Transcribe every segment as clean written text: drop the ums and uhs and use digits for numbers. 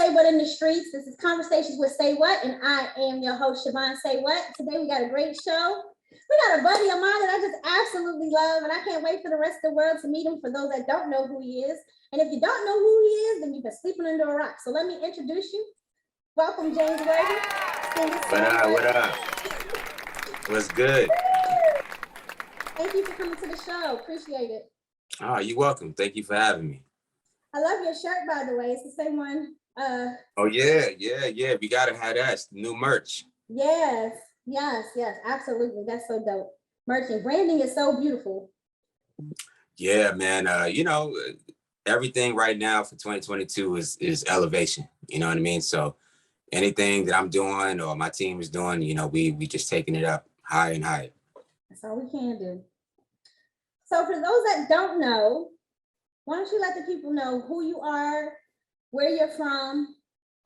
SayWhat in the Streets. This is Conversations with SayWhat, and I am your host, Chivonne SayWhat. Today we got a great show. We got a buddy of mine that I just absolutely love, and I can't wait for the rest of the world to meet him, for those that don't know who he is. And if you don't know who he is, then you've been sleeping under a rock. So let me introduce you. Welcome, James Worthy. What up? What's good? Thank you for coming to the show. Appreciate it. Oh, you're welcome. Thank you for having me. I love your shirt, by the way. It's the same one. Oh, yeah. We got to have that. It's the new merch. Yes, absolutely. That's so dope. Merch and branding is so beautiful. Yeah, man. Everything right now for 2022 is elevation. You know what I mean? So anything that I'm doing or my team is doing, we just taking it up higher and higher. That's all we can do. So for those that don't know, why don't you let the people know who you are, where you're from,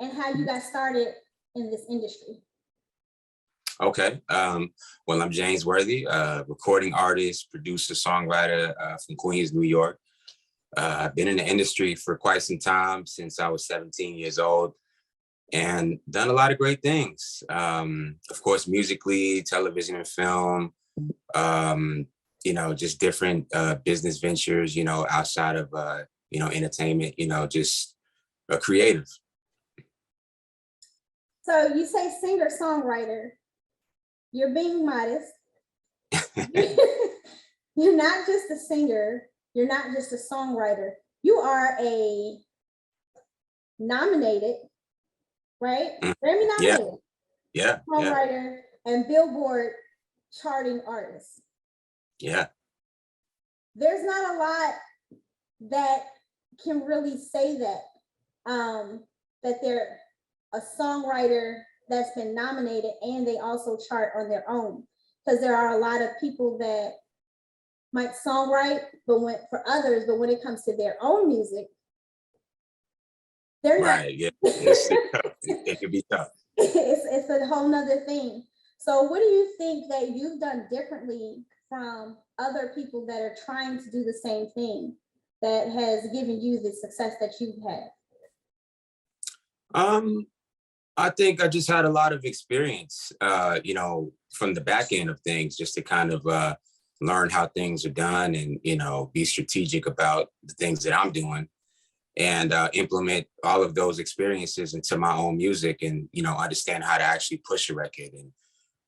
and how you got started in this industry? Okay. Well, I'm James Worthy, recording artist, producer, songwriter from Queens, New York. I've been in the industry for quite some time, since I was 17 years old, and done a lot of great things. Of course, musically, television and film, just different business ventures, outside of, entertainment, just a creative. So you say singer-songwriter. You're being modest. You're not just a singer. You're not just a songwriter. You are a nominated, right? Grammy nominated. Yeah. Songwriter and Billboard charting artist. Yeah. There's not a lot that can really say that, that they're a songwriter that's been nominated and they also chart on their own. Because there are a lot of people that might songwrite, but when it comes to their own music, they're right. not. Yeah, it can be tough. It's a whole nother thing. So what do you think that you've done differently from other people that are trying to do the same thing that has given you the success that you've had? I think I just had a lot of experience, from the back end of things, just to kind of learn how things are done and, be strategic about the things that I'm doing and implement all of those experiences into my own music and, understand how to actually push a record and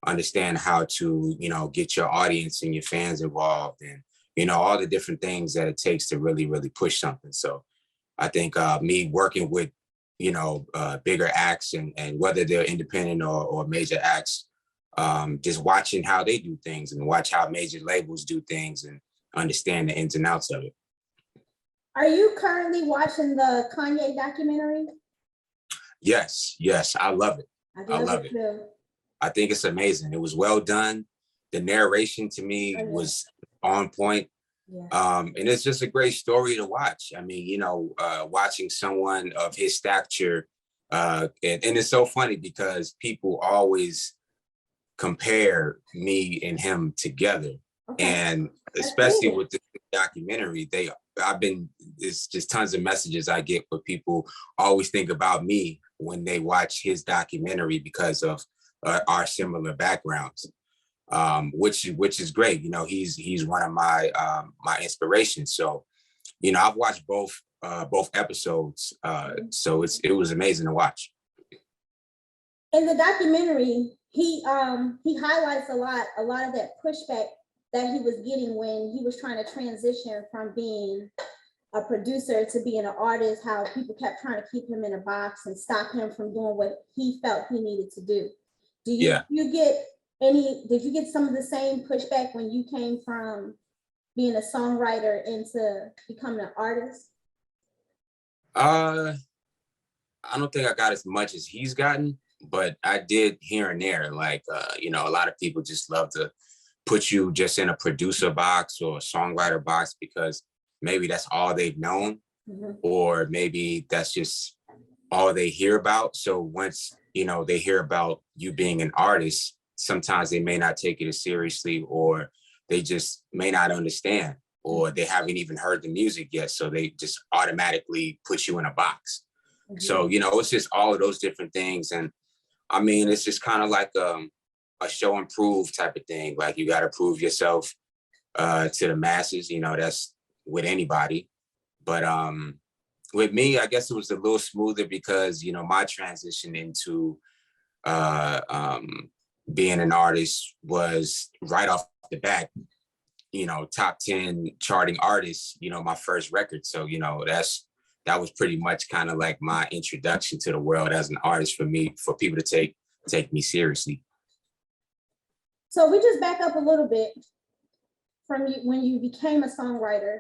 understand how to, get your audience and your fans involved and, all the different things that it takes to really, really push something. So I think me working with, bigger acts and whether they're independent or major acts, just watching how they do things and watch how major labels do things and understand the ins and outs of it. Are you currently watching the Kanye documentary? Yes, I love it. I love it. Too. I think it's amazing. It was well done. The narration to me was on point. Yeah. And it's just a great story to watch. I mean, watching someone of his stature, and it's so funny because people always compare me and him together. Okay. And especially with the documentary, it's just tons of messages I get where people always think about me when they watch his documentary because of our similar backgrounds. Which is great. He's one of my my inspirations. So, I've watched both episodes. So it was amazing to watch. In the documentary, he highlights a lot of that pushback that he was getting when he was trying to transition from being a producer to being an artist, how people kept trying to keep him in a box and stop him from doing what he felt he needed to do. Did you get some of the same pushback when you came from being a songwriter into becoming an artist? I don't think I got as much as he's gotten, but I did here and there. Like, a lot of people just love to put you just in a producer box or a songwriter box because maybe that's all they've known, or maybe that's just all they hear about. So once, they hear about you being an artist, sometimes they may not take it as seriously, or they just may not understand, or they haven't even heard the music yet. So they just automatically put you in a box. So, you know, it's just all of those different things. And I mean, it's just kind of like a show and prove type of thing. Like you got to prove yourself to the masses, you know, that's with anybody. But with me, I guess it was a little smoother because, you know, my transition into being an artist was right off the bat, you know, top 10 charting artist, you know, my first record. So, you know, that was pretty much kind of like my introduction to the world as an artist for me, for people to take me seriously. So we just back up a little bit from you when you became a songwriter.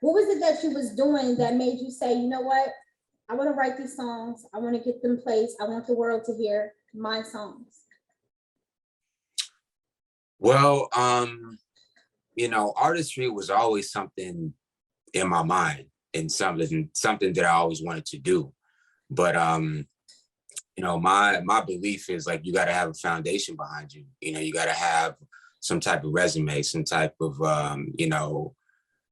What was it that you was doing that made you say, you know what, I want to write these songs, I want to get them placed, I want the world to hear my songs? Well, you know, artistry was always something in my mind and something that I always wanted to do. But you know, my belief is like you got to have a foundation behind you. You know, you got to have some type of resume, some type of you know,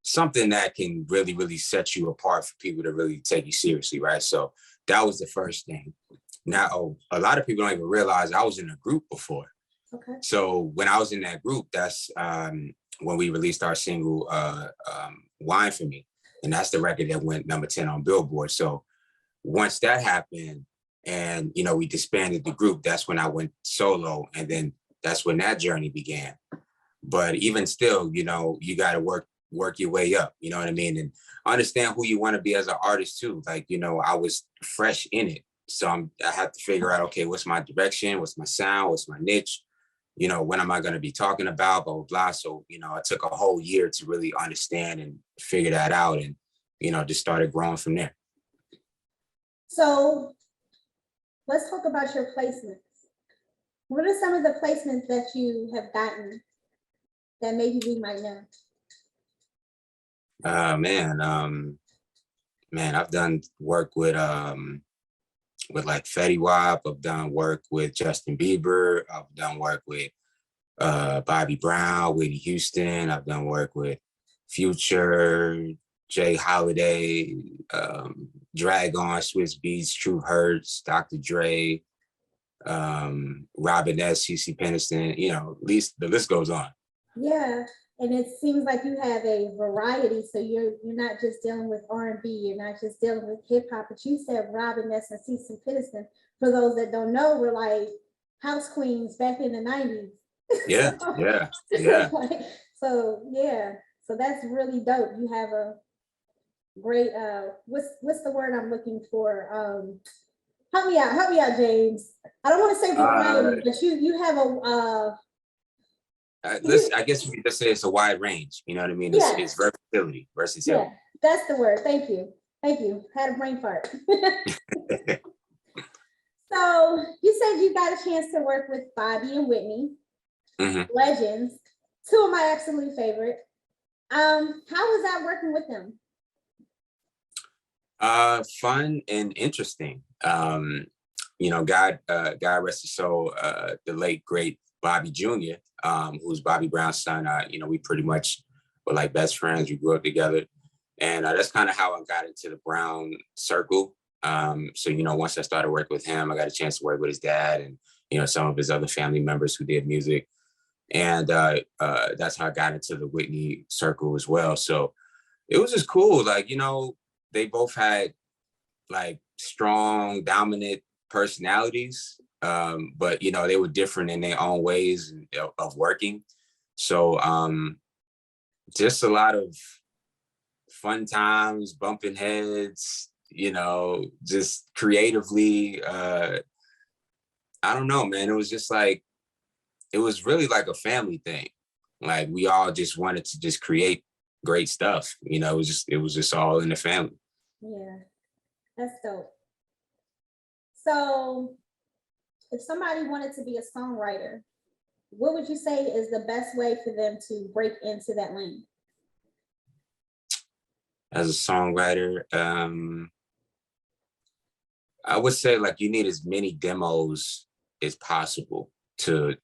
something that can really, really set you apart for people to really take you seriously, right? So that was the first thing. Now, a lot of people don't even realize I was in a group before. Okay. So when I was in that group, that's when we released our single, Wine for Me. And that's the record that went number 10 on Billboard. So once that happened and, you know, we disbanded the group, that's when I went solo. And then that's when that journey began. But even still, you know, you got to work your way up, you know what I mean? And understand who you want to be as an artist too. Like, you know, I was fresh in it. So I had to figure out, okay, what's my direction? What's my sound? What's my niche? You know, what am I going to be talking about? Blah, blah, blah. So, you know, I took a whole year to really understand and figure that out and, you know, just started growing from there. So let's talk about your placements. What are some of the placements that you have gotten that maybe we might know? Man, I've done work with like Fetty Wap. I've done work with Justin Bieber. I've done work with Bobby Brown, Whitney Houston. I've done work with Future, Jay Holiday, Drag On, Swiss Beats, True Hurts, Dr. Dre, Robin S., CeCe Peniston. You know, at least the list goes on. Yeah. And it seems like you have a variety. So you're not just dealing with R&B, you're not just dealing with hip hop, but you said Robin S. and CeCe Peniston. For those that don't know, we're like house queens back in the 90s. Yeah, yeah. So yeah, so that's really dope. You have a great what's the word I'm looking for? Help me out, James. I don't want to say variety, but you have a I guess we could just say it's a wide range. You know what I mean? It's versatility. Yeah, that's the word. Thank you. Had a brain fart. So you said you got a chance to work with Bobby and Whitney, legends, two of my absolute favorite. How was that working with them? Fun and interesting. You know, God rest his soul, the late great Bobby Jr., who's Bobby Brown's son. You know, we pretty much were like best friends. We grew up together. And that's kind of how I got into the Brown circle. So, you know, once I started working with him, I got a chance to work with his dad and, you know, some of his other family members who did music. And that's how I got into the Whitney circle as well. So it was just cool. Like, you know, they both had like strong, dominant personalities. But, you know, they were different in their own ways of working. So just a lot of fun times, bumping heads, you know, just creatively. I don't know, man. It was just like, it was really like a family thing. Like we all just wanted to just create great stuff. You know, it was just all in the family. Yeah, that's dope. So if somebody wanted to be a songwriter, what would you say is the best way for them to break into that lane? As a songwriter, I would say like you need as many demos as possible to,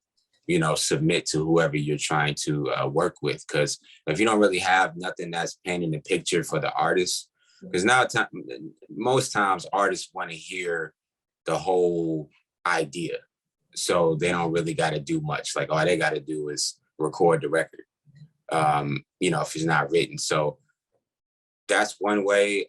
you know, submit to whoever you're trying to work with. Because if you don't really have nothing that's painting the picture for the artist, Because most times artists want to hear the whole idea. So they don't really got to do much. Like all they got to do is record the record, if it's not written. So that's one way.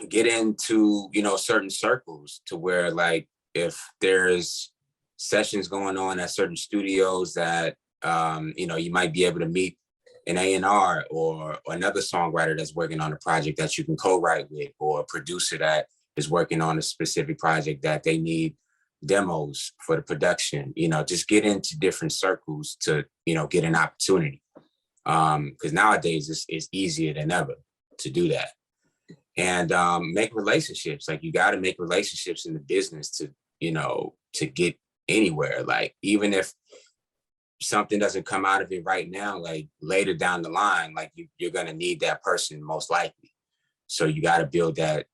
Get into, certain circles to where, like, if there's sessions going on at certain studios that, you might be able to meet an A&R or another songwriter that's working on a project that you can co-write with, or a producer that is working on a specific project that they need demos for the production. Just get into different circles to, get an opportunity. Because nowadays it's easier than ever to do that. And make relationships. Like, you got to make relationships in the business to get anywhere. Like, even if something doesn't come out of it right now, like later down the line, like you're going to need that person most likely. So you got to build that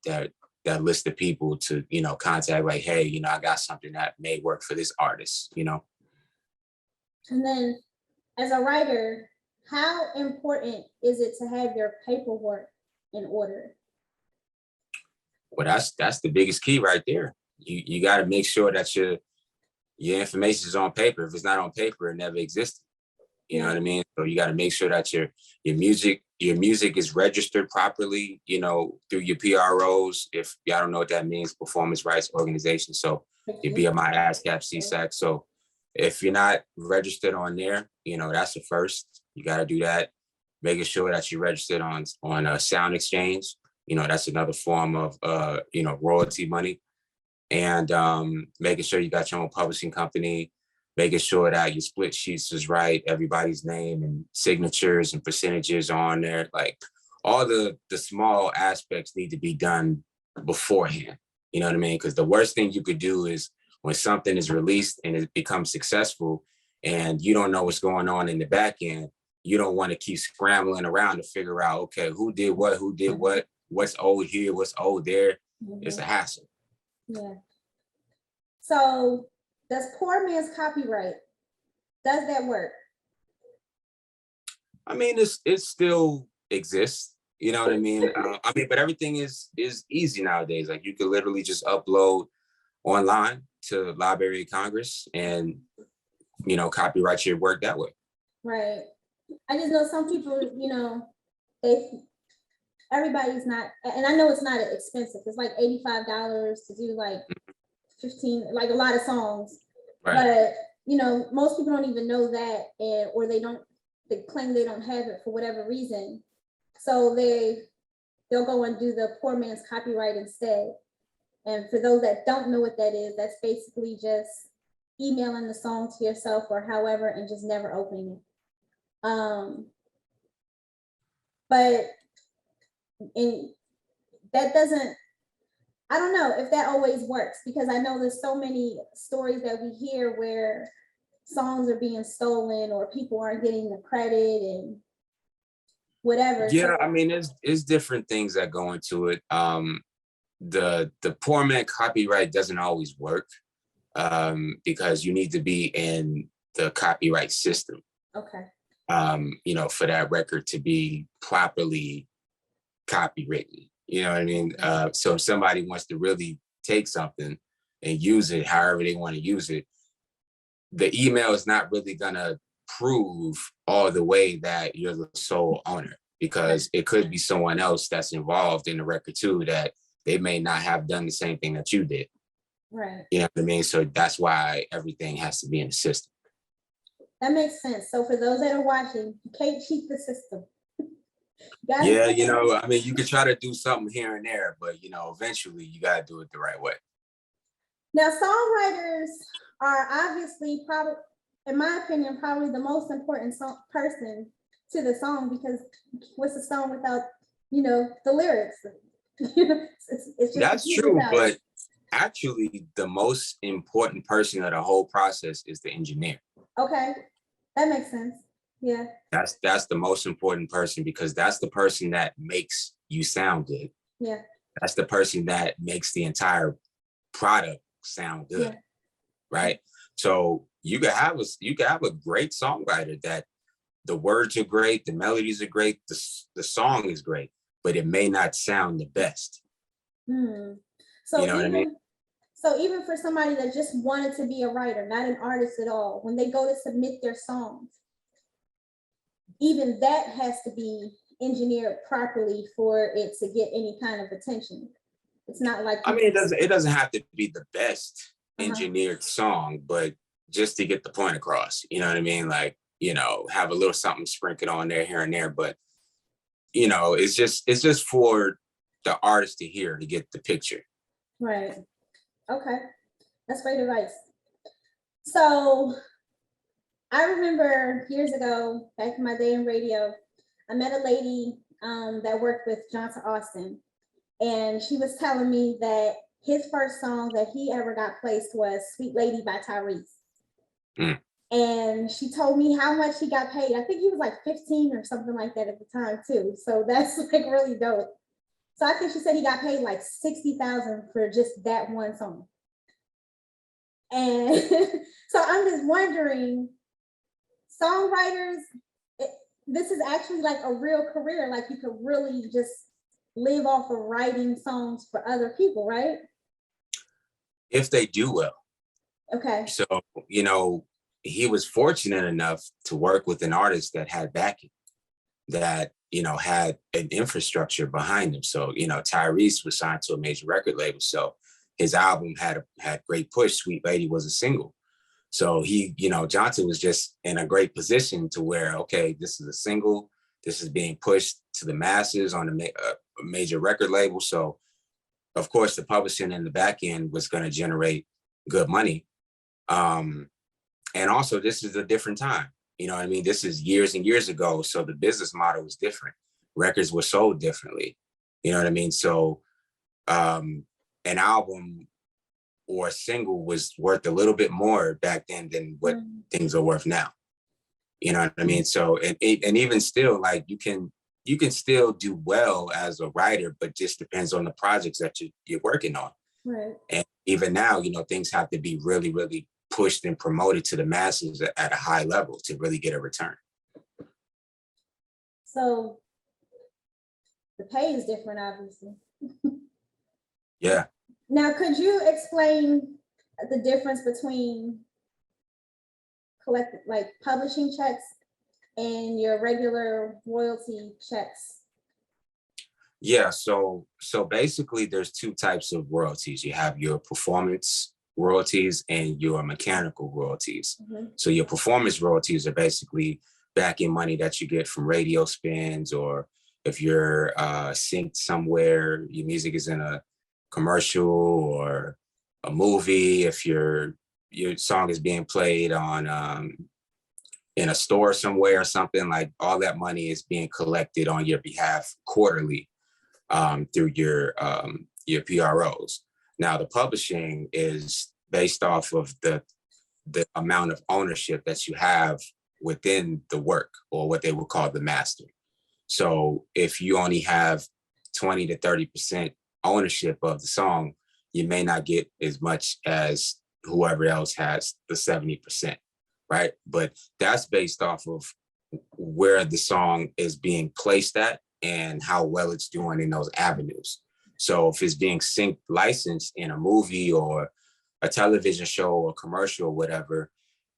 list of people to, contact, like, hey, I got something that may work for this artist, And then as a writer, how important is it to have your paperwork in order? Well, that's the biggest key right there. You got to make sure that your information is on paper. If it's not on paper, it never existed. You know what I mean? So you got to make sure that your music is registered properly, through your PROs. If y'all don't know what that means, performance rights organization. So your BMI, ASCAP, CSAC. So if you're not registered on there, that's the first. You got to do that. Making sure that you're registered on a sound exchange. That's another form of, royalty money. And making sure you got your own publishing company, making sure that your split sheets is right, everybody's name and signatures and percentages are on there. Like, all the small aspects need to be done beforehand. You know what I mean? Because the worst thing you could do is when something is released and it becomes successful and you don't know what's going on in the back end, you don't want to keep scrambling around to figure out, okay, who did what, what's old here, what's old there. It's a hassle. Yeah. So does poor man's copyright, does that work? I mean, it still exists. You know what I mean? But everything is easy nowadays. Like, you could literally just upload online to Library of Congress and, copyright your work that way. Right. I just know some people, everybody's not, and I know it's not expensive. It's like $85 to do like 15, like a lot of songs. Right. But most people don't even know that, or they claim they don't have it for whatever reason. So they'll go and do the poor man's copyright instead. And for those that don't know what that is, that's basically just emailing the song to yourself or however, and just never opening it. But that doesn't, I don't know if that always works, because I know there's so many stories that we hear where songs are being stolen or people aren't getting the credit and whatever. Yeah, so, I mean, it's different things that go into it. The poor man copyright doesn't always work because you need to be in the copyright system. Okay. For that record to be properly copywritten. You know what I mean? So if somebody wants to really take something and use it however they want to use it, the email is not really gonna prove all the way that you're the sole owner, because it could be someone else that's involved in the record too, that they may not have done the same thing that you did. Right. You know what I mean? So that's why everything has to be in the system. That makes sense. So for those that are watching, you can't cheat the system. Yeah, you could try to do something here and there, but eventually you gotta do it the right way. Now, songwriters are obviously probably, in my opinion, probably the most important person to the song, because what's a song without, the lyrics? It's just that's true, but actually the most important person of the whole process is the engineer. Okay, that makes sense. Yeah. That's the most important person, because that's the person that makes you sound good. Yeah. That's the person that makes the entire product sound good. Yeah. Right. So you could have a great songwriter that the words are great, the melodies are great, the song is great, but it may not sound the best. Hmm. So You know what I mean? So even for somebody that just wanted to be a writer, not an artist at all, when they go to submit their songs, even that has to be engineered properly for it to get any kind of attention. It's not like I mean, it doesn't have to be the best engineered song, but just to get the point across. You know what I mean? Like, you know, have a little something sprinkled on there here and there, but you know, it's just for the artist to hear, to get the picture. Right. Okay. That's great advice. So I remember years ago, back in my day in radio, I met a lady that worked with Johnson Austin, and she was telling me that his first song that he ever got placed was Sweet Lady by Tyrese. Mm. And she told me how much he got paid. I think he was like 15 or something like that at the time too. So that's like really dope. So I think she said he got paid like 60,000 for just that one song. And so I'm just wondering, songwriters, this is actually like a real career. Like you could really just live off of writing songs for other people, right? If they do well. Okay. So, you know, he was fortunate enough to work with an artist that had backing, that, you know, had an infrastructure behind him. So, you know, Tyrese was signed to a major record label. So his album had great push. Sweet Lady was a single. So he, you know, Johnson was just in a great position to where, okay, this is a single. This is being pushed to the masses on a major record label. So, of course, the publishing and the back end was going to generate good money. And also, this is a different time. You know what I mean? This is years and years ago. So the business model was different. Records were sold differently. You know what I mean? So an album or a single was worth a little bit more back then than what things are worth now. You know what I mean? So, and even still, like you can still do well as a writer, but just depends on the projects that you're working on. Right. And even now, you know, things have to be really, really pushed and promoted to the masses at a high level to really get a return. So the pay is different, obviously. Yeah. Now, could you explain the difference between like publishing checks and your regular royalty checks? Yeah, so basically there's two types of royalties. You have your performance royalties and your mechanical royalties. So your performance royalties are basically backing money that you get from radio spins, or if you're synced somewhere, your music is in a commercial or a movie, if your song is being played on in a store somewhere or something, like all that money is being collected on your behalf quarterly through your PROs. Now, the publishing is based off of the amount of ownership that you have within the work, or what they would call the master. So if you only have 20 to 30% ownership of the song, you may not get as much as whoever else has the 70%, right? But that's based off of where the song is being placed at and how well it's doing in those avenues. So if it's being synced, licensed in a movie or a television show or commercial or whatever,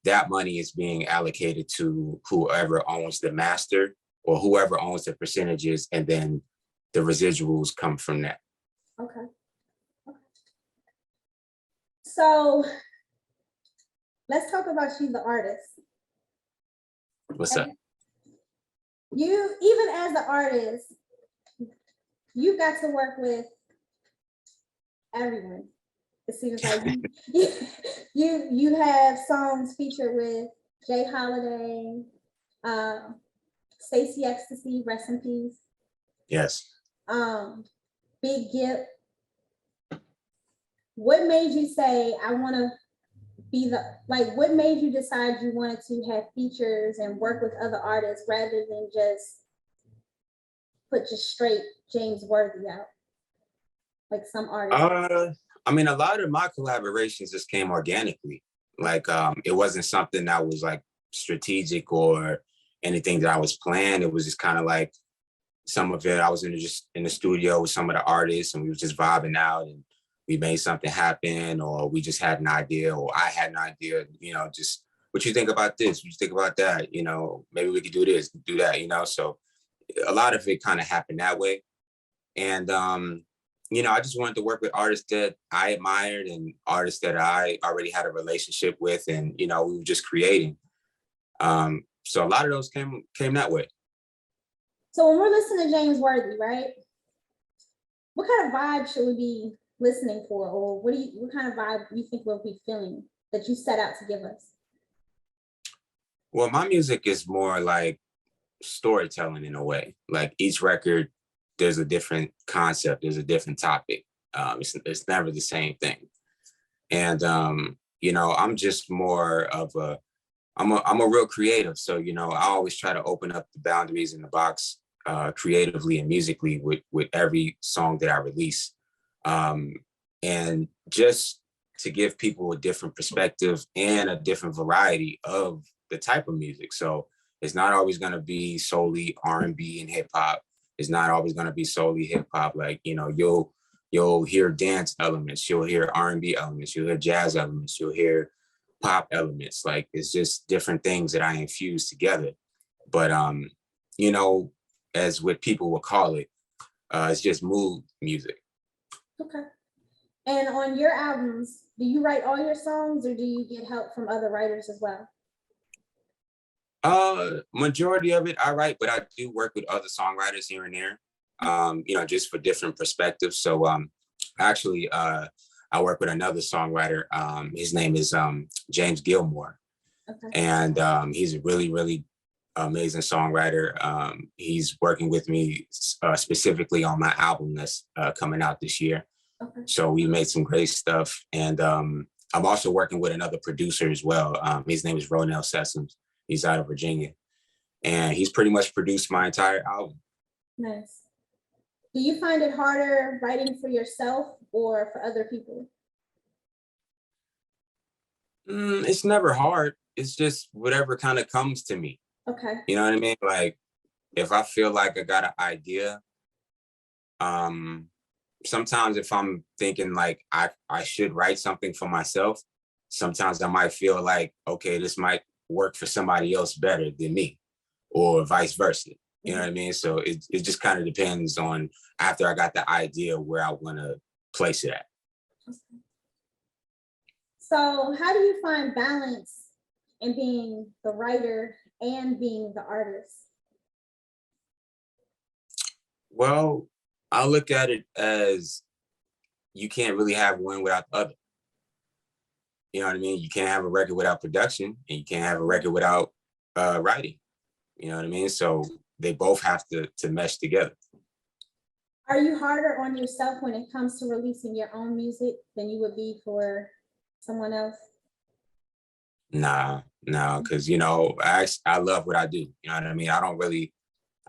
that money is being allocated to whoever owns the master or whoever owns the percentages, and then the residuals come from that. Okay. So let's talk about you, the artist. What's up? You, even as an artist, you got to work with everyone. It seems like you have songs featured with Jay Holiday, Stacey Ecstasy, rest in peace. Yes. Big Gip. What made you say, I want to be what made you decide you wanted to have features and work with other artists rather than just put just straight James Worthy out, like some artists? I mean, a lot of my collaborations just came organically. Like, it wasn't something that was like strategic or anything that I was planned. It was just kind of like some of it, I was just in the studio with some of the artists, and we was just vibing out, and we made something happen, or we just had an idea, or I had an idea, just what you think about this, what you think about that, maybe we could do this, do that, so a lot of it kind of happened that way. And, I just wanted to work with artists that I admired and artists that I already had a relationship with, and, we were just creating. So a lot of those came that way. So when we're listening to James Worthy, right? What kind of vibe should we be listening for, or what kind of vibe you think we'll be feeling that you set out to give us? Well, my music is more like storytelling in a way. Like each record, there's a different concept, there's a different topic. It's never the same thing. And I'm just more of I'm a real creative. So, I always try to open up the boundaries in the box creatively and musically with every song that I release. And just to give people a different perspective and a different variety of the type of music. So it's not always going to be solely R&B and hip hop. It's not always going to be solely hip hop. Like, you'll hear dance elements, you'll hear R&B elements, you'll hear jazz elements, you'll hear pop elements. Like, it's just different things that I infuse together. But, as what people will call it, it's just mood music. Okay. And on your albums, do you write all your songs, or do you get help from other writers as well? Majority of it I write, but I do work with other songwriters here and there, just for different perspectives. So actually I work with another songwriter. His name is James Gilmore. Okay. And he's a really, really amazing songwriter. He's working with me specifically on my album that's coming out this year. Okay. So we made some great stuff. And I'm also working with another producer as well. His name is Ronell Sessoms. He's out of Virginia. And he's pretty much produced my entire album. Nice. Do you find it harder writing for yourself or for other people? It's never hard. It's just whatever kind of comes to me. Okay. You know what I mean? Like, if I feel like I got an idea, sometimes if I'm thinking like I should write something for myself, sometimes I might feel like, okay, this might work for somebody else better than me, or vice versa. You know what I mean? So it just kind of depends on, after I got the idea, where I want to place it at. Okay. So how do you find balance in being the writer and being the artist? Well, I look at it as you can't really have one without the other. You know what I mean? You can't have a record without production, and you can't have a record without writing. You know what I mean? So they both have to mesh together. Are you harder on yourself when it comes to releasing your own music than you would be for someone else? No, because I love what I do. You know what I mean? I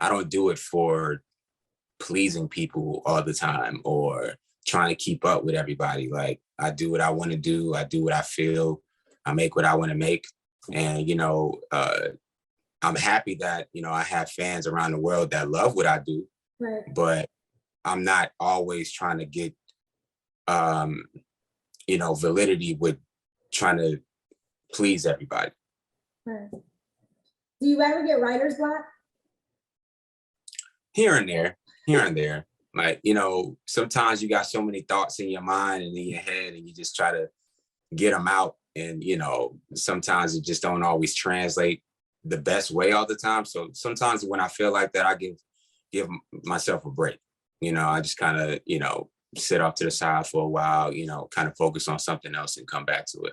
don't do it for pleasing people all the time or trying to keep up with everybody. Like, I do what I want to do. I do what I feel. I make what I want to make. And, I'm happy that, I have fans around the world that love what I do. Right. But I'm not always trying to get, validity with trying to please everybody. Right. Do you ever get writer's block? Here and there. Like, sometimes you got so many thoughts in your mind and in your head, and you just try to get them out. And, sometimes it just don't always translate the best way all the time. So sometimes when I feel like that, I give myself a break. I just kind of, sit off to the side for a while, kind of focus on something else and come back to it.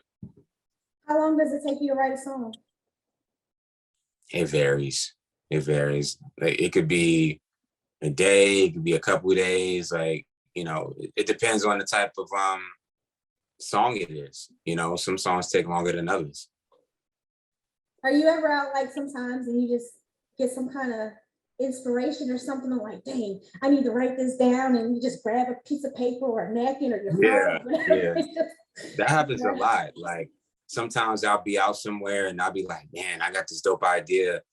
How long does it take you to write a song? It varies. Like, it could be a day, it could be a couple of days. Like, it depends on the type of song it is. Some songs take longer than others. Are you ever out like sometimes and you just get some kind of inspiration or something, and like, dang, I need to write this down, and you just grab a piece of paper or a napkin or your phone? Yeah. That happens a lot. Like, sometimes I'll be out somewhere and I'll be like, man, I got this dope idea.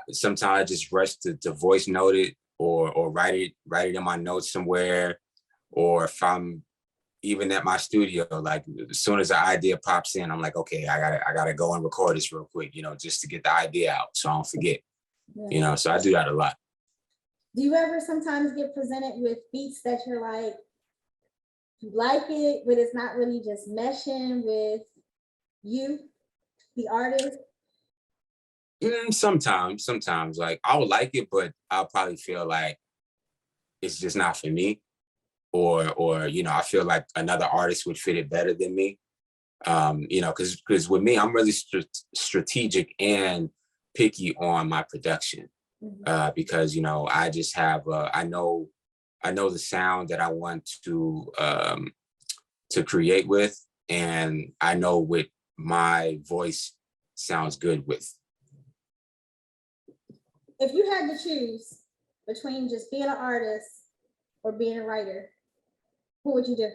Sometimes I just rush to voice note it, or write it in my notes somewhere, or if I'm even at my studio, like as soon as the idea pops in, I'm like, okay, I gotta go and record this real quick, just to get the idea out so I don't forget. Yeah. So I do that a lot. Do you ever sometimes get presented with beats that you're like, you like it, but it's not really just meshing with you, the artist? Sometimes like I would like it, but I'll probably feel like it's just not for me, or I feel like another artist would fit it better than me. Because with me, I'm really strategic and picky on my production, because I just have I know the sound that I want to create with, and I know what my voice sounds good with. If you had to choose between just being an artist or being a writer, what would you do?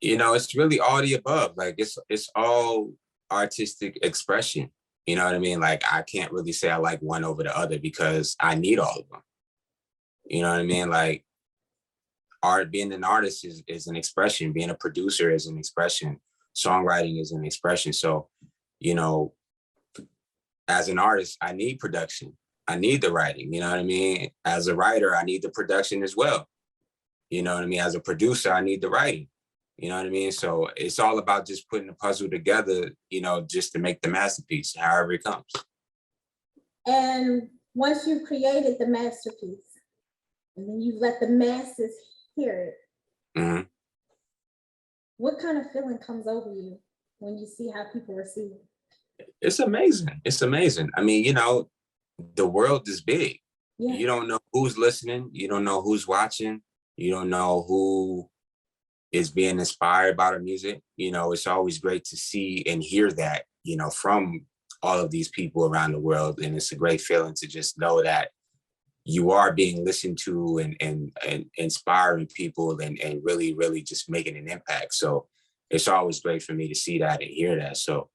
It's really all the above. Like it's all artistic expression. You know what I mean? Like I can't really say I like one over the other because I need all of them. You know what I mean? Like being an artist is an expression. Being a producer is an expression. Songwriting is an expression. So, as an artist, I need production. I need the writing. You know what I mean? As a writer, I need the production as well. You know what I mean? As a producer, I need the writing. You know what I mean? So it's all about just putting the puzzle together, just to make the masterpiece, however it comes. And once you've created the masterpiece, and then you let the masses hear it, what kind of feeling comes over you when you see how people receive it? It's amazing. It's amazing. I mean, the world is big. Yeah. You don't know who's listening. You don't know who's watching. You don't know who is being inspired by the music. It's always great to see and hear that, from all of these people around the world. And it's a great feeling to just know that you are being listened to and inspiring people and really, really just making an impact. So it's always great for me to see that and hear that. So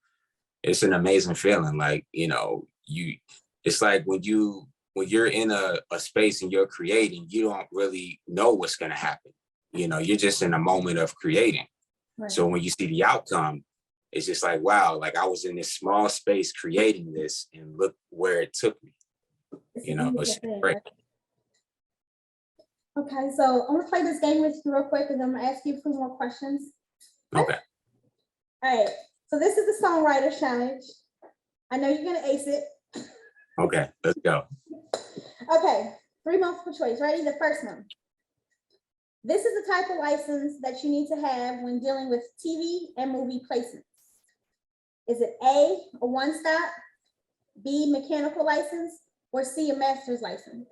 it's an amazing feeling. Like, it's like when you're in a space and you're creating, you don't really know what's going to happen. You're just in a moment of creating. Right. So when you see the outcome, it's just like, wow, like I was in this small space creating this and look where it took me. It's great. Okay, so I'm gonna play this game with you real quick and then I'm gonna ask you a few more questions. Okay. All right, so this is the songwriter challenge. I know you're gonna ace it. Okay, let's go. Okay, 3 multiple choice. Ready? The first one. This is the type of license that you need to have when dealing with TV and movie placements. Is it A, a one-stop, B, mechanical license, or C, a master's license?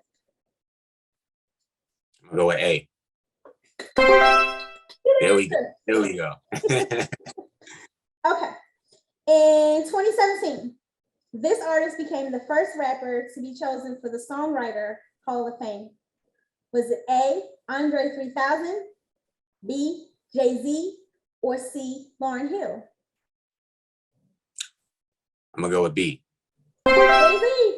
I'm gonna go with A. There we go. Okay. In 2017, this artist became the first rapper to be chosen for the Songwriter Hall of Fame. Was it A, Andre 3000, B, Jay-Z, or C, Lauryn Hill? I'm gonna go with B. Jay-Z.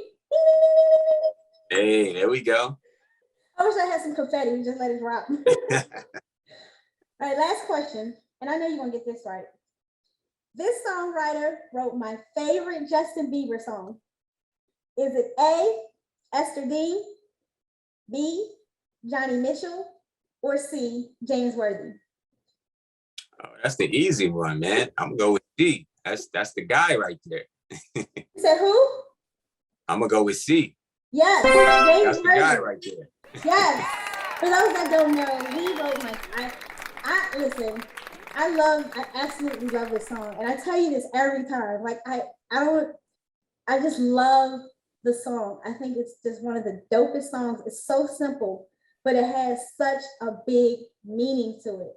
Hey, there we go. I wish I had some confetti. We just let it drop. All right, last question. And I know you're gonna get this right. This songwriter wrote my favorite Justin Bieber song. Is it A, Esther Dean, B, Johnny Mitchell, or C, James Worthy? Oh, that's the easy one, man. I'm gonna go with C. That's the guy right there. You said who? I'm gonna go with C. Yes, James that's Worthy. The guy right there. Yes. For those that don't know, he wrote I listen. I absolutely love this song, and I tell you this every time. Like I just love the song. I think it's just one of the dopest songs. It's so simple, but it has such a big meaning to it.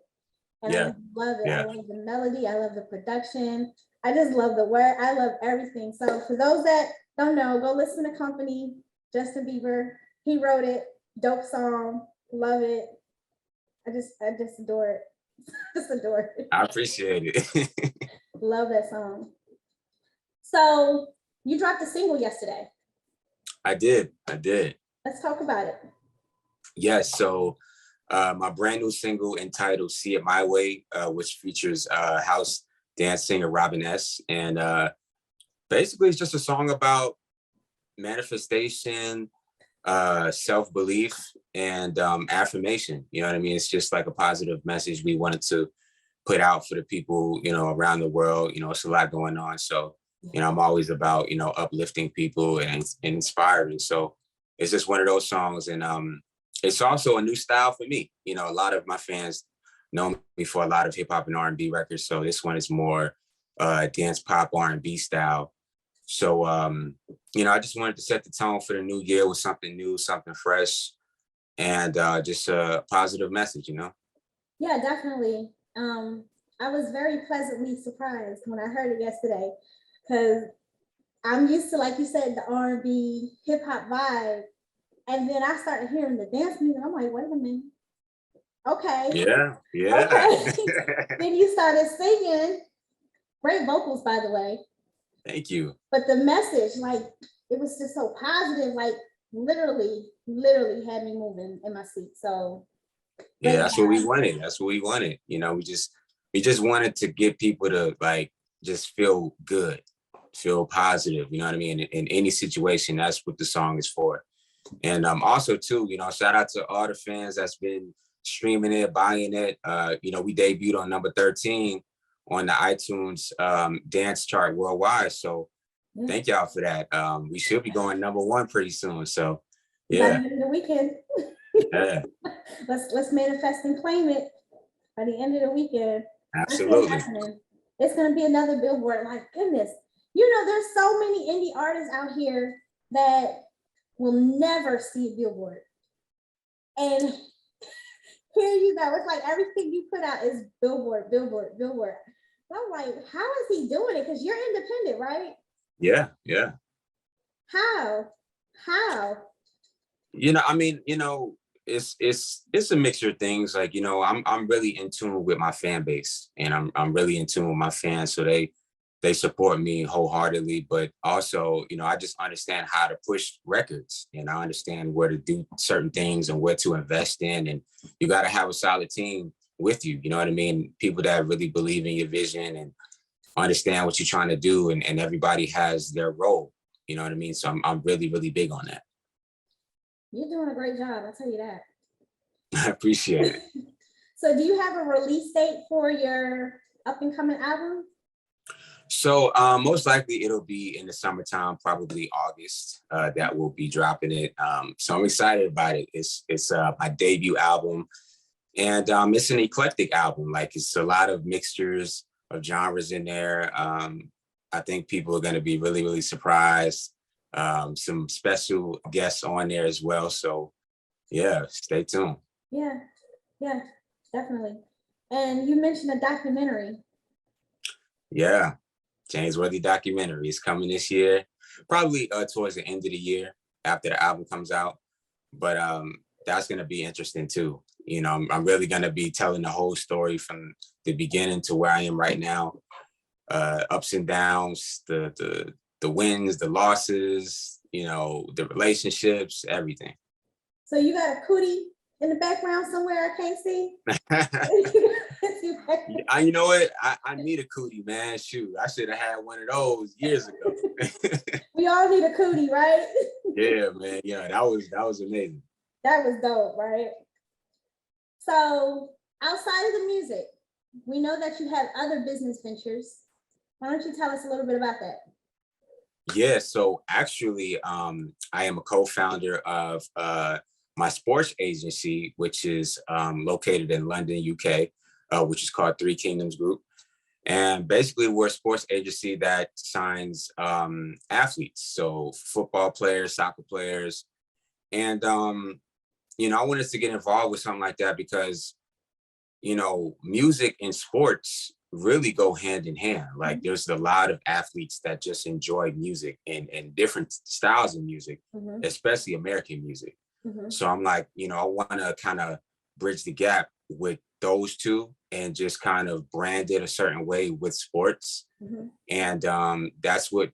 And yeah. I love it. Yeah. I love the melody. I love the production. I just love the word. I love everything. So for those that don't know, go listen to Company, Justin Bieber. He wrote it. Dope song. Love it. I just adore it. Just adore it. I appreciate it. Love that song. So you dropped a single yesterday. I did. I did. Let's talk about it. Yes. So my brand new single entitled See It My Way, which features house dance singer Robin S. And basically it's just a song about manifestation, self-belief, and affirmation. You know what I mean? It's just like a positive message we wanted to put out for the people, around the world. It's a lot going on. So, I'm always about, uplifting people and inspiring. So it's just one of those songs. And it's also a new style for me. A lot of my fans know me for a lot of hip hop and R&B records. So this one is more dance pop R&B style. So, I just wanted to set the tone for the new year with something new, something fresh, and just a positive message, Yeah, definitely. I was very pleasantly surprised when I heard it yesterday, because I'm used to, like you said, the R&B hip hop vibe. And then I started hearing the dance music. I'm like, wait a minute. Okay. Yeah, yeah. Okay. Then you started singing. Great vocals, by the way. Thank you. But the message, like, it was just so positive, like literally had me moving in my seat. So yeah, that's what we wanted. That's what we wanted. We just wanted to get people to like just feel good, feel positive. You know what I mean? In any situation, that's what the song is for. And also too, shout out to all the fans that's been streaming it, buying it. We debuted on number 13 on the iTunes dance chart worldwide. So thank y'all for that. We should be going number 1 pretty soon. So yeah. By the end of the weekend. Yeah. Let's manifest and claim it by the end of the weekend. Absolutely. It's gonna be another Billboard. My goodness. There's so many indie artists out here that will never see a Billboard. And here you go. It's like everything you put out is Billboard, Billboard, Billboard. So I'm like, how is he doing it? Because you're independent, right? Yeah, yeah. How? It's a mixture of things. Like, I'm really in tune with my fan base, and I'm really in tune with my fans. So they support me wholeheartedly, but also, I just understand how to push records, and I understand where to do certain things and where to invest in. And you got to have a solid team with you. You know what I mean? People that really believe in your vision and understand what you're trying to do, and everybody has their role. You know what I mean? So I'm really, really big on that. You're doing a great job. I'll tell you that. I appreciate it. So do you have a release date for your up and coming album? So most likely it'll be in the summertime, probably August, that we'll be dropping it. So I'm excited about it. It's my debut album, and it's an eclectic album. Like, it's a lot of mixtures of genres in there. I think people are going to be really, really surprised. Some special guests on there as well. So yeah, stay tuned. Yeah, definitely. And you mentioned a documentary. Yeah, James Worthy documentary is coming this year, probably towards the end of the year after the album comes out. But that's going to be interesting too. I'm really going to be telling the whole story from the beginning to where I am right now. Ups and downs, the wins, the losses, the relationships, everything. So you got a cootie in the background somewhere I can't see? You know what? I need a cootie, man. Shoot, I should have had one of those years ago. We all need a cootie, right? Yeah, man. Yeah, that was amazing. That was dope, right? So outside of the music, we know that you have other business ventures. Why don't you tell us a little bit about that? Yeah, so actually, I am a co-founder of my sports agency, which is located in London, UK, which is called Three Kingdoms Group. And basically, we're a sports agency that signs athletes, so football players, soccer players. And, I wanted to get involved with something like that because, music and sports really go hand in hand. Like, there's a lot of athletes that just enjoy music and different styles of music, especially American music. So I'm like, I want to kind of bridge the gap with those two and just kind of brand it a certain way with sports. And that's what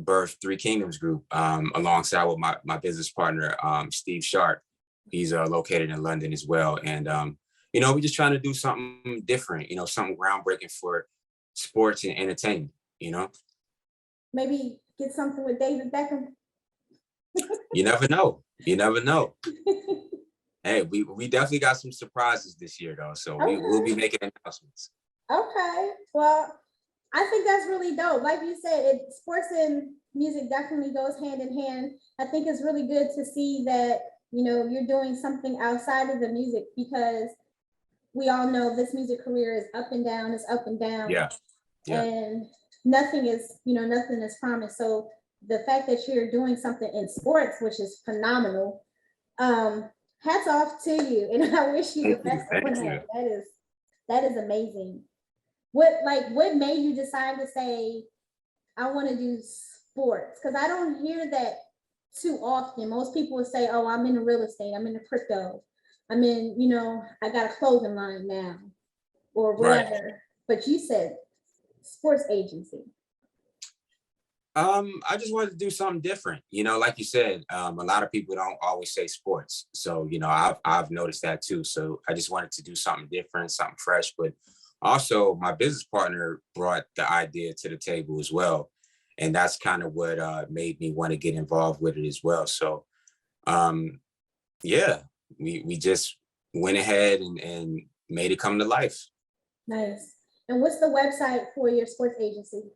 birthed Three Kingdoms Group alongside with my business partner, Steve Sharp. He's located in London as well. And, you know, we're just trying to do something different, you know, something groundbreaking for sports and entertainment, you know? Maybe get something with David Beckham. You never know. You never know. Hey, we definitely got some surprises this year, though. So we'll be making announcements. Okay. Well, I think that's really dope. Like you said, sports and music definitely goes hand in hand. I think it's really good to see that, you know, you're doing something outside of the music, because we all know this music career is up and down, it's up and down. Yeah. And nothing is promised. So the fact that you're doing something in sports, which is phenomenal, hats off to you. And I wish you the best of that. That is amazing. What made you decide to say, I want to do sports? Because I don't hear that too often. Most people would say, oh, I'm in real estate, I'm in the crypto, I'm in, you know, I got a clothing line now, or whatever. Right. But you said sports agency. I just wanted to do something different. You know, like you said, a lot of people don't always say sports. So, you know, I've noticed that too. So I just wanted to do something different, something fresh. But also my business partner brought the idea to the table as well. And that's kind of what made me want to get involved with it as well. So, yeah, we just went ahead and made it come to life. Nice. And what's the website for your sports agency?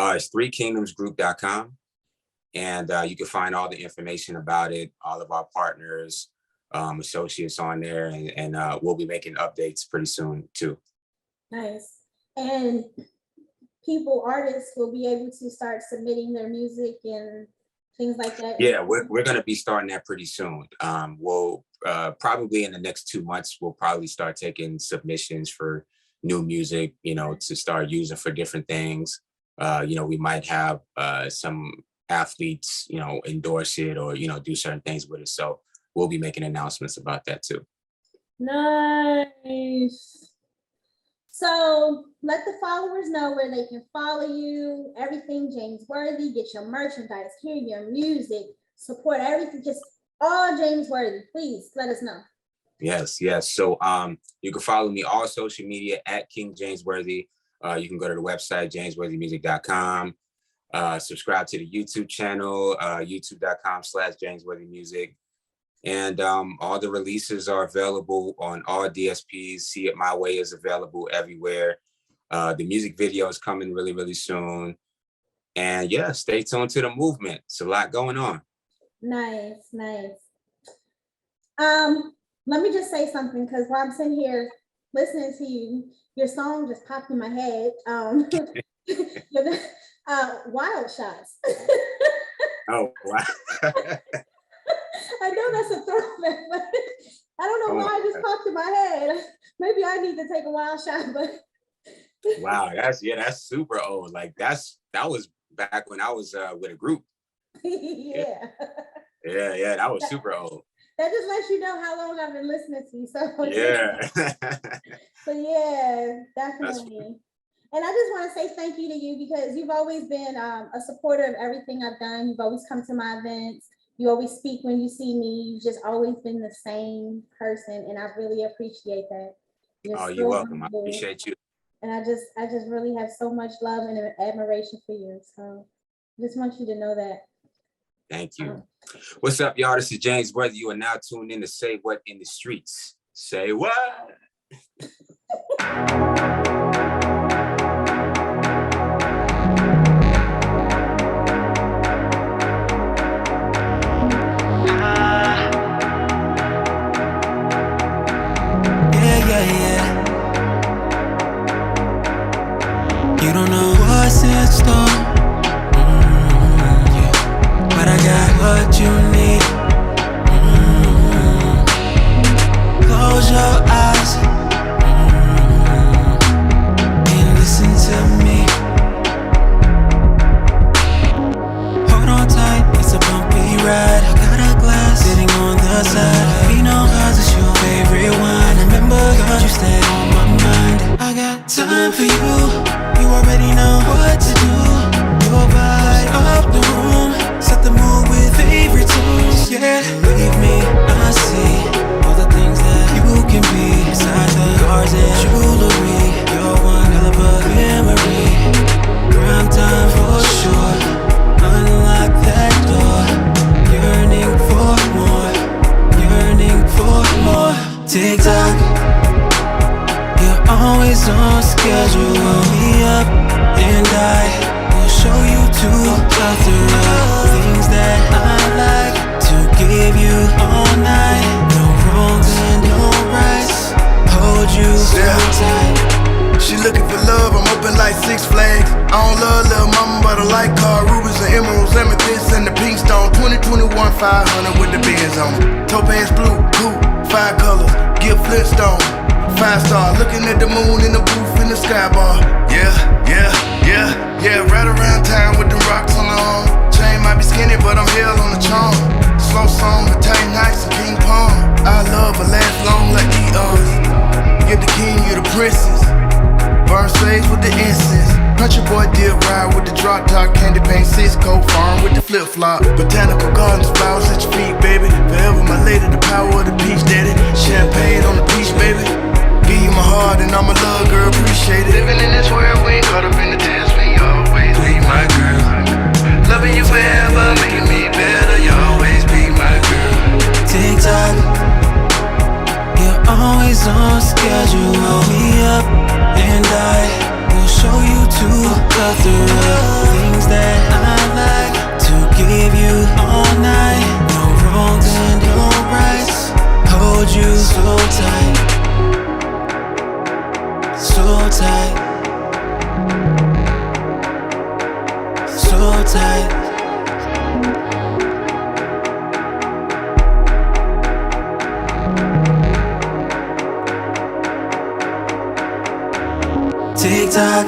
It's threekingdomsgroup.com. And you can find all the information about it, all of our partners, associates on there. And we'll be making updates pretty soon too. Nice. And artists will be able to start submitting their music and things like that? Yeah, we're going to be starting that pretty soon. We'll probably in the next 2 months, we'll probably start taking submissions for new music, you know, to start using for different things. You know, we might have some athletes, you know, endorse it or, you know, do certain things with it. So we'll be making announcements about that too. Nice. So let the followers know where they can follow you, everything James Worthy, get your merchandise, hear your music, support everything, just all James Worthy. Please let us know. Yes. So you can follow me all social media at King James Worthy. You can go to the website, jamesworthymusic.com. Subscribe to the YouTube channel, youtube.com/jamesworthymusic. And all the releases are available on all DSPs. See It My Way is available everywhere. The music video is coming really, really soon. And yeah, stay tuned to the movement. It's a lot going on. Nice. Let me just say something, because while I'm sitting here listening to you, your song just popped in my head. Wild Shots. Oh, wow. I know that's a throwback, but I don't know why it just popped in my head. Maybe I need to take a wild shot, but wow, that's super old. Like that was back when I was with a group. Yeah, that was super old. That just lets you know how long I've been listening to you. So yeah. So yeah, definitely. And I just want to say thank you to you, because you've always been a supporter of everything I've done. You've always come to my events. You always speak when you see me. You've just always been the same person, and I really appreciate that. You're welcome. I appreciate you. And I just really have so much love and admiration for you. So I just want you to know that. Thank you. What's up, y'all? This is James Worthy. You are now tuned in to Say What in the Streets. Say what? You don't know what's in store, yeah. But I got what you need. Close your eyes and listen to me. Hold on tight, it's a bumpy ride. I got a glass sitting on the side. We know 'cause it's your favorite wine. Remember 'cause you stay on my mind. I got time for you. You already know what to do. Your body. forget. Believe me, I see all the things that you can be. Besides the cars and jewelry, you're one hell of a memory. Prime time for sure. Unlock that door. Yearning for more. Yearning for more. Tick-tock, you're always on schedule. Call me up and I will show you to plethora things that I like to give you all night. No wrongs and no rights. Hold you so tight. She looking for love, I'm open like Six Flags. I don't love little mama, but I like car, rubies and emeralds, amethyst and the pink stone. 2021 500 with the Benz on it. Topaz blue, coupe, 5 colors, give Flintstone. 5-star, looking at the moon in the booth in the sky bar. Yeah, yeah, yeah, yeah. Right around town with the rocks on the arm. Chain might be skinny, but I'm hell on the charm. Slow song, Italian nights and King Palm. Our love will last long like eons. Give the king, you the princess. Burn sage with the incense. Country boy did ride with the drop top. Candy paint Cisco farm with the flip flop. Botanical gardens, flowers at your feet, baby. Forever my lady, the power of the peach daddy. Champagne on the beach, baby. Give you my heart and I'm a love girl, appreciate it. Living in this world, we ain't caught up in the dance. We always be my girl. Loving you forever, making me better. You always be my girl. Tick-tock, you're always on schedule. Roll me up and I will show you to plethora things that I like to give you all night. No wrongs and no rights. Hold you so tight. So tight, so tight. Tick-tock,